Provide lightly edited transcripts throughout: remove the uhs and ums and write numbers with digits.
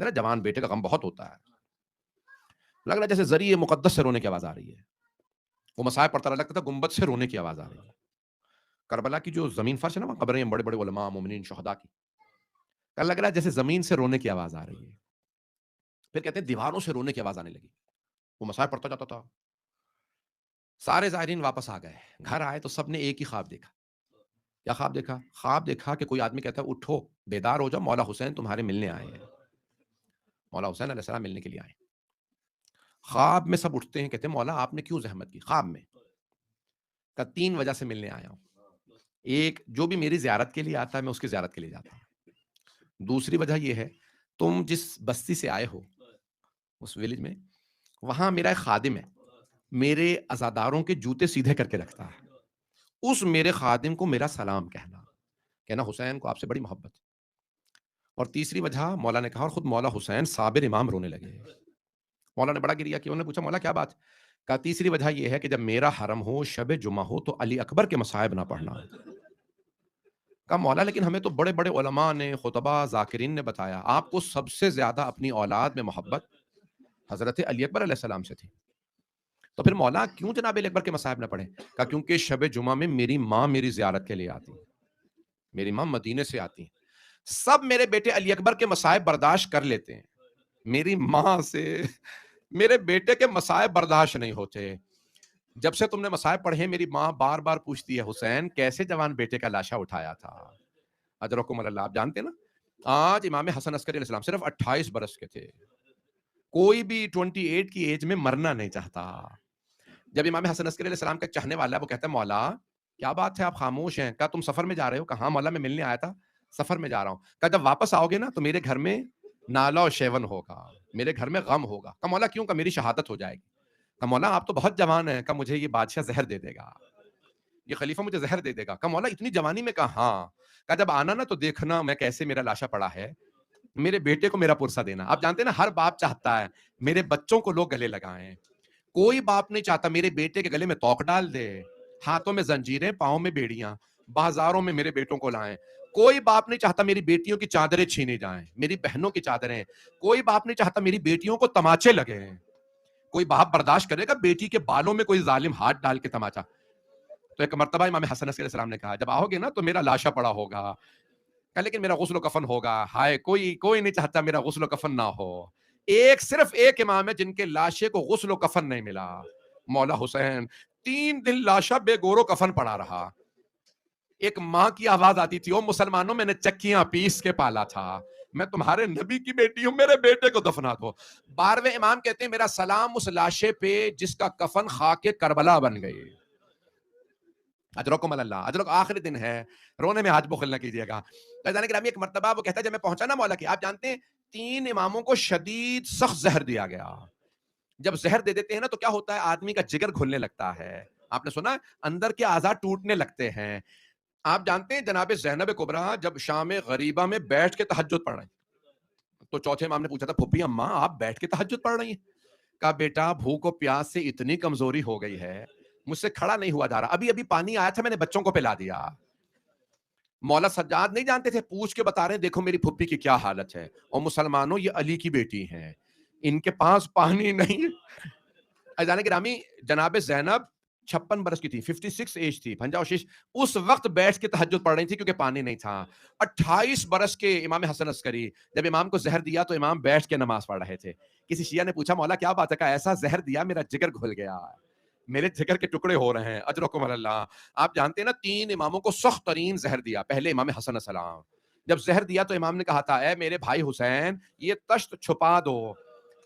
اندر جوان بیٹے کا غم بہت ہوتا ہے. لگ رہا ہے جیسے ذریعہ مقدس سے رونے کی آواز آ رہی ہے. وہ مصائب پڑھتا رہا، لگتا تھا گنبد سے رونے کی آواز آ رہی ہے. کربلا کی جو زمین فرش ہے نا، وہاں قبریں ہیں بڑے بڑے علماء مومنین شہداء کی، لگ رہا ہے جیسے زمین سے رونے کی آواز آ رہی ہے. پھر کہتے ہیں دیواروں سے رونے کی آواز آنے لگی. وہ مصائب پڑھتا جاتا تھا. سارے زائرین واپس آ گئے. گھر آئے تو سب نے ایک ہی خواب دیکھا. کیا خواب دیکھا؟ خواب دیکھا کہ کوئی آدمی کہتا ہے اٹھو، بیدار ہو جاؤ، مولا حسین تمہارے ملنے آئے ہیں. مولا حسین علیہ السلام ملنے کے لیے آئے. خواب میں سب اٹھتے ہیں، کہتے ہیں مولا آپ نے کیوں زحمت کی؟ خواب میں کہ 3 وجہ سے ملنے آیا ہوں. ایک، جو بھی میری زیارت کے لیے آتا ہے میں اس کی زیارت کے لیے جاتا ہوں. دوسری وجہ یہ ہے، تم جس بستی سے آئے ہو اس ویلیج میں، وہاں میرا ایک خادم ہے، میرے عزاداروں کے جوتے سیدھے کر کے رکھتا ہے. اس میرے خادم کو میرا سلام کہنا حسین کو آپ سے بڑی محبت. اور تیسری وجہ مولا نے کہا، اور خود مولا حسین صابر امام رونے لگے. مولا نے بڑا گریا کیا. انہوں نے پوچھا مولا کیا بات؟ کہا تیسری وجہ یہ ہے کہ جب میرا حرم ہو، شب جمعہ ہو، تو علی اکبر کے مصائب نہ پڑھنا. کہا مولا لیکن ہمیں تو بڑے بڑے علماء نے، خطباء، ذاکرین نے بتایا آپ کو سب سے زیادہ اپنی اولاد میں محبت حضرت علی اکبر علیہ السلام سے تھی. تو پھر مولا کیوں جناب علی اکبر کے مصائب نہ پڑھیں؟ کہا کیونکہ شب جمعہ میں میری ماں میری زیارت کے لیے آتی. میری ماں مدینے سے آتی. سب میرے بیٹے علی اکبر کے مصائب برداشت کر لیتے ہیں، میری ماں سے میرے بیٹے کے مصائب برداشت نہیں ہوتے. جب سے تم نے مصائب پڑھے، میری ماں بار بار پوچھتی ہے حسین کیسے جوان بیٹے کا لاشا اٹھایا تھا. اجرکم اللہ. آپ جانتے ہیں نا، آج امام حسن عسکری علیہ السلام صرف 28 برس کے تھے. کوئی بھی 28 کی ایج میں مرنا نہیں چاہتا. جب امام حسن عسکری علیہ السلام کا چاہنے والا ہے، وہ کہتا ہے مولا کیا بات ہے آپ خاموش ہیں؟ کہا تم سفر میں جا رہے ہو؟ کہا ہاں مولا میں ملنے آیا تھا، سفر میں جا رہا ہوں. کہا جب واپس آؤ گے نا تو میرے گھر میں نالا و شیون ہوگا، میرے گھر میں غم ہوگا. کہا مولا کیوں؟ کہا میری شہادت ہو جائے گی. کہا مولا آپ تو بہت جوان ہیں. کہا مجھے یہ بادشاہ زہر دے دے گا، یہ خلیفہ مجھے زہر دے دے گا. کہا مولا اتنی جوانی میں؟ کہا ہاں. کہا جب آنا نا تو دیکھنا میں کیسے میرا لاشا پڑا ہے، میرے بیٹے کو میرا پرسہ دینا. آپ جانتے ہیں نا، ہر باپ چاہتا ہے میرے بچوں کو لوگ گلے لگائیں. کوئی باپ نہیں چاہتا میرے بیٹے کے گلے میں توق ڈال دے، ہاتھوں میں زنجیریں، پاؤں میں بیڑیاں، بازاروں میں میرے بیٹوں کو لائیں. کوئی باپ نہیں چاہتا میری بیٹیوں کی چادریں چھینے جائیں، میری بہنوں کی چادریں. کوئی باپ نہیں چاہتا میری بیٹیوں کو تماچے لگے. کوئی باپ برداشت کرے گا بیٹی کے بالوں میں کوئی ظالم ہاتھ ڈال کے تماچا؟ تو ایک مرتبہ امام حسن علیہ السلام نے کہا جب آؤ گے نا تو میرا لاشا پڑا ہوگا. کہا لیکن میرا غسل و کفن ہوگا. ہائے کوئی نہیں چاہتا میرا غسل و کفن نہ ہو. صرف ایک امام ہے جن کے لاشے کو غسل و کفن نہیں ملا، مولا حسین. 3 دن لاشا بے گور و کفن پڑا رہا. ایک ماں کی آواز آتی تھی، او مسلمانوں میں نے چکیاں پیس کے پالا تھا، میں تمہارے نبی کی بیٹی ہوں، میرے بیٹے کو دفنا دو. 12ویں امام کہتے ہیں میرا سلام اس لاشے پہ جس کا کفن خاک کربلا بن گئی. اجرکم اللہ. اجرک آخری دن ہے، رونے میں حاج بخل نہ کیجیے گا. ایک مرتبہ وہ کہتا ہے جب میں پہنچا نا مولا کی، آپ جانتے ہیں 3 اماموں کو شدید سخت زہر دیا گیا. جب زہر دے دیتے ہیں نا تو کیا ہوتا ہے، آدمی کا جگر کھلنے لگتا ہے. آپ نے سنا اندر کے اعضاء ٹوٹنے لگتے ہیں. آپ جانتے ہیں جناب زینب کبریٰ جب شام غریبہ میں بیٹھ کے تہجد پڑھ رہی تو چوتھے امام نے پوچھا تھا پھپھی اماں آپ بیٹھ کے تہجد پڑھ رہی ہیں؟ کہا بیٹا بھوک و پیاس سے اتنی کمزوری ہو گئی ہے، مجھ سے کھڑا نہیں ہوا جا رہا. ابھی پانی آیا تھا میں نے بچوں کو پلا دیا. مولا سجاد نہیں جانتے تھے، پوچھ کے بتا رہے ہیں دیکھو میری پھپھی کی کیا حالت ہے. اور مسلمانوں یہ علی کی بیٹی ہیں، ان کے پاس پانی نہیں. عزیزان گرامی جناب زینب 56 برس کی تھی، 56 ایج تھی، 56. اس وقت بیٹھ کے تہجد پڑھ رہی تھی کیونکہ پانی نہیں تھا. 28 برس کے امام حسن عسکری جب امام کو زہر دیا تو امام بیٹھ کے نماز پڑھ رہے تھے. کسی شیعہ نے پوچھا مولا کیا بات ہے؟ کہا ایسا زہر دیا میرا جگر گھل گیا، میرے جگر کے ٹکڑے ہو رہے ہیں. اجرکم اللہ. آپ جانتے ہیں نا 3 اماموں کو سخت ترین زہر دیا. پہلے امام حسن السلام جب زہر دیا تو امام نے کہا تھا اے میرے بھائی حسین یہ تشت چھپا دو.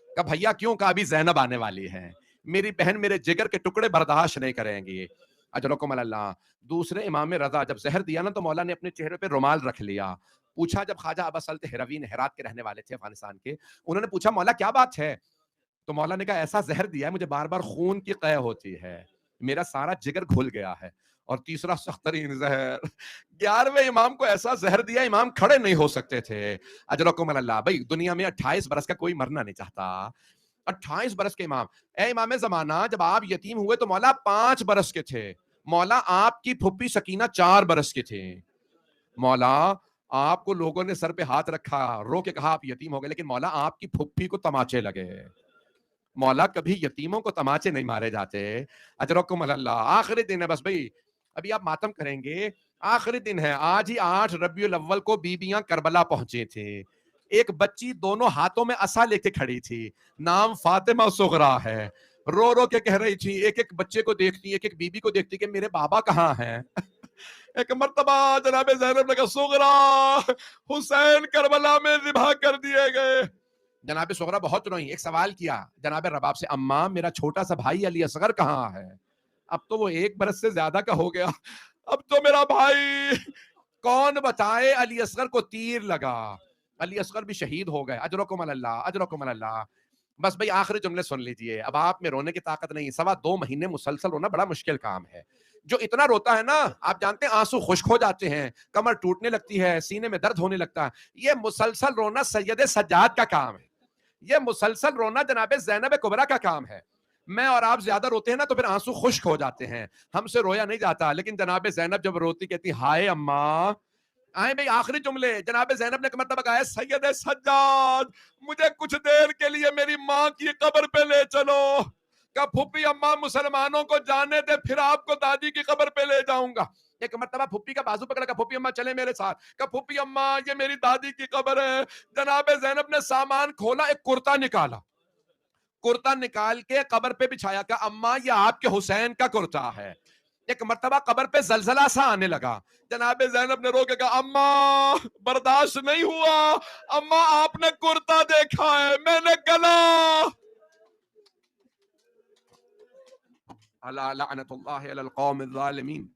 کہا بھیا کیوں؟ کہا ابھی زینب آنے والی ہے، میری بہن میرے جگر کے ٹکڑے برداشت نہیں کریں گی. اجرکم اللہ. دوسرے امام رضا جب زہر دیا نا تو مولا نے اپنے چہرے پہ رومال رکھ لیا. پوچھا جب خواجہ ابا سلط ہروین ہرات کے رہنے والے تھے افغانستان کے، انہوں نے پوچھا مولا کیا بات ہے؟ تو مولا نے کہا ایسا زہر دیا ہے مجھے بار بار خون کی قے ہوتی ہے، میرا سارا جگر گھل گیا ہے. اور تیسرا سخت ترین زہر 11ویں امام کو ایسا زہر دیا امام کھڑے نہیں ہو سکتے تھے. اجرکم اللہ. بھائی دنیا میں 28 برس کا کوئی مرنا نہیں چاہتا. 28 برس کے امام. اے امام زمانہ جب آپ یتیم ہوئے تو مولا 5 برس کے تھے. مولا آپ کی پھپھی سکینہ 4 برس کے تھے. مولا آپ کو لوگوں نے سر پہ ہاتھ رکھا، رو کے کہا آپ یتیم ہو گئے، لیکن مولا آپ کی پھپھی کو تماچے لگے۔ مولا کبھی یتیموں کو تماچے نہیں مارے جاتے۔ اجرکم اللہ۔ آخری دن ہے بس بھائی، ابھی آپ ماتم کریں گے، آخری دن ہے۔ آج ہی 8 ربیع الاول کو بیبیاں کربلا پہنچے تھے، ایک بچی دونوں ہاتھوں میں عصا لے کے کھڑی تھی، نام فاطمہ صغرا ہے، رو رو کے کہہ رہی تھی، ایک ایک بچے کو دیکھتی، ایک ایک بیبی کو دیکھتی کہ میرے بابا کہاں ہیں۔ ایک مرتبہ جناب زینب نے کہا صغرا، حسین کربلا میں ذبح کر دیے گئے۔ جناب صغرا بہت روئی، ایک سوال کیا جناب رباب سے، اماں میرا چھوٹا سا بھائی علی اصغر کہاں ہے؟ اب تو وہ 1 برس سے زیادہ کا ہو گیا، اب تو میرا بھائی کون بتائے۔ علی اصغر کو تیر لگا، علی اصغر بھی شہید ہو گئے۔ اجرکم اللہ، اجرکم اللہ۔ بس بھئی آخری جملے سن لیجئے، اب آپ میں رونے کی طاقت نہیں، 2.25 مہینے مسلسل رونا بڑا مشکل کام ہے۔ جو اتنا روتا ہے نا، آپ جانتے ہیں آنسو خشک ہو جاتے ہیں، کمر ٹوٹنے لگتی ہے، سینے میں درد ہونے لگتا ہے، یہ مسلسل رونا سید سجاد کا کام ہے، یہ مسلسل رونا جناب زینب کبریٰ کا کام ہے۔ میں اور آپ زیادہ روتے ہیں نا تو پھر آنسو خشک ہو جاتے ہیں، ہم سے رویا نہیں جاتا، لیکن جناب زینب جب روتی کہتی ہائے اماں۔ آئیں بھئی آخری جملے، جناب زینب نے مرتبہ کہا ہے سید سجاد مجھے کچھ دیر کے لیے میری ماں کی قبر پہ لے چلو۔ کہ پھپھی اماں مسلمانوں کو جانے دے، پھر آپ کو دادی کی قبر پہ لے جاؤں گا۔ ایک مرتبہ پھپھی کا بازو پکڑا کہ پھپھی اماں چلیں میرے ساتھ، کہ پھپھی اماں یہ میری دادی کی قبر ہے۔ جناب زینب نے سامان کھولا، ایک کرتا نکالا، کرتا نکال کے قبر پہ بچھایا کہ اماں یہ آپ کے حسین کا کرتا ہے۔ ایک مرتبہ قبر پہ زلزلہ سا آنے لگا، جناب زینب نے رو کے کہا اماں برداشت نہیں ہوا، اماں آپ نے کرتا دیکھا ہے، میں نے گلا۔ الا لعنت اللہ علی القوم الظالمین۔